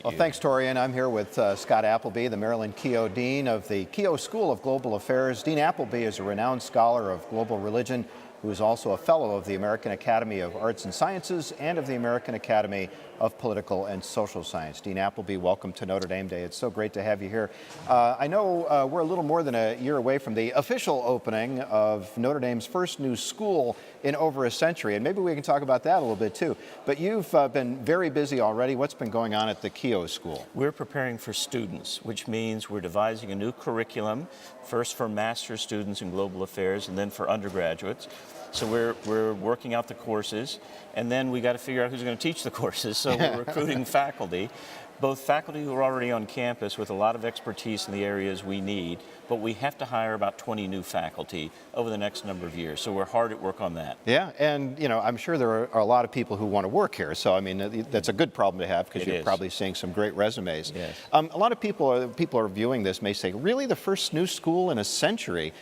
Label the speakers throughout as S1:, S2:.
S1: Well, thanks, Tori, and I'm here with Scott Appleby, the Maryland Keough Dean of the Keough School of Global Affairs. Dean Appleby is a renowned scholar of global religion who is also a fellow of the American Academy of Arts and Sciences and of the American Academy of Political and Social Science. Dean Appleby, welcome to Notre Dame Day. It's so great to have you here. I know we're a little more than a year away from the official opening of Notre Dame's first new school in over a century, and maybe we can talk about that a little bit too. But you've been very busy already. What's been going on at the Keough School?
S2: We're preparing for students, which means we're devising a new curriculum, first for master's students in global affairs and then for undergraduates. So we're working out the courses, and then we got to figure out who's going to teach the courses. So we're recruiting faculty, both faculty who are already on campus with a lot of expertise in the areas we need, but we have to hire about 20 new faculty over the next number of years. So we're hard at work on that.
S1: Yeah, and you know, I'm sure there are a lot of people who want to work here. So I mean, that's a good problem to have because you're probably seeing some great resumes.
S2: Yes.
S1: A lot of people are viewing this may say, really, the first new school in a century?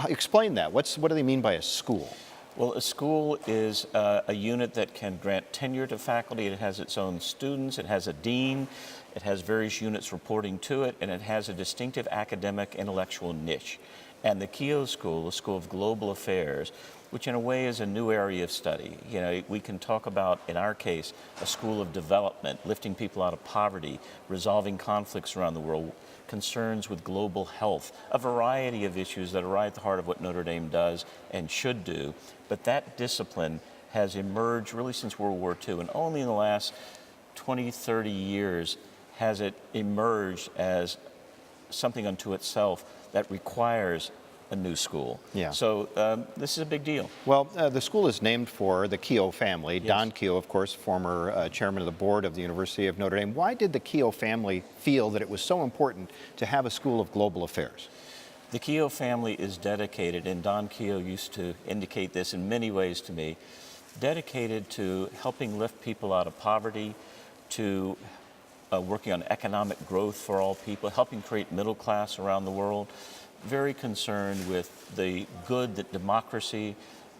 S1: Explain that. What do they mean by a school?
S2: Well, a school is a unit that can grant tenure to faculty. It has its own students. It has a dean. It has various units reporting to it, and it has a distinctive academic intellectual niche. And the Keough School, the School of Global Affairs, which in a way is a new area of study. You know, we can talk about, in our case, a school of development, lifting people out of poverty, resolving conflicts around the world, concerns with global health, a variety of issues that are right at the heart of what Notre Dame does and should do. But that discipline has emerged really since World War II, and only in the last 20, 30 years has it emerged as something unto itself that requires a new school.
S1: Yeah.
S2: So this is a big deal.
S1: Well, the school is named for the Keough family.
S2: Yes.
S1: Don Keough, of course, former chairman of the board of the University of Notre Dame. Why did the Keough family feel that it was so important to have a school of global affairs?
S2: The Keough family is dedicated, and Don Keough used to indicate this in many ways to me, dedicated to helping lift people out of poverty, to working on economic growth for all people, helping create middle class around the world. Very concerned with the good that democracy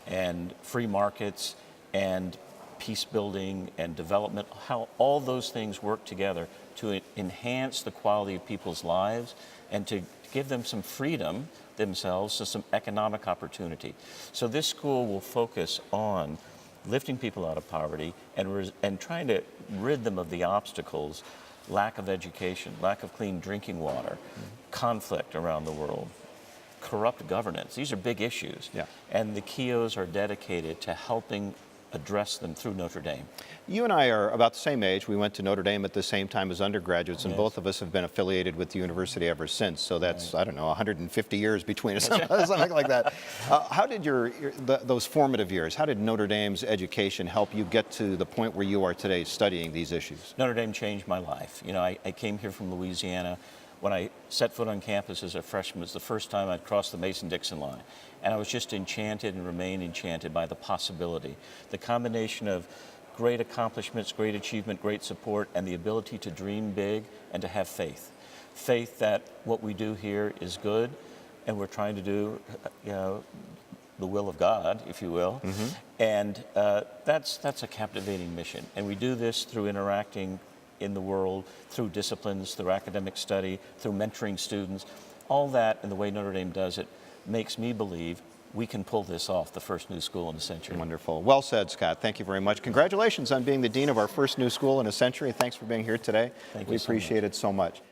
S2: and free markets and peace building and development, how all those things work together to enhance the quality of people's lives and to give them some freedom themselves to some economic opportunity. So this school will focus on lifting people out of poverty and trying to rid them of the obstacles, lack of education, lack of clean drinking water, conflict around the world, corrupt governance. These are big issues.
S1: Yeah.
S2: And the Keoughs are dedicated to helping address them through Notre Dame.
S1: You and I are about the same age. We went to Notre Dame at the same time as undergraduates, and
S2: Yes.
S1: both of us have been affiliated with the university ever since. So that's, I don't know, 150 years between us, something like that. How did those formative years, how did Notre Dame's education help you get to the point where you are today studying these issues?
S2: Notre Dame changed my life. You know, I came here from Louisiana. When I set foot on campus as a freshman, it was the first time I'd crossed the Mason-Dixon line. And I was just enchanted and remain enchanted by the possibility. The combination of great accomplishments, great achievement, great support, and the ability to dream big and to have faith. Faith that what we do here is good, and we're trying to do, you know, the will of God, if you will. Mm-hmm. And that's a captivating mission. And we do this through interacting in the world, through disciplines, through academic study, through mentoring students. All that, and the way Notre Dame does it, makes me believe we can pull this off, the first new school in a century.
S1: Wonderful. Well said, Scott. Thank you very much. Congratulations on being the dean of our first new school in a century. Thanks for being here today.
S2: Thank you.
S1: We appreciate it so much.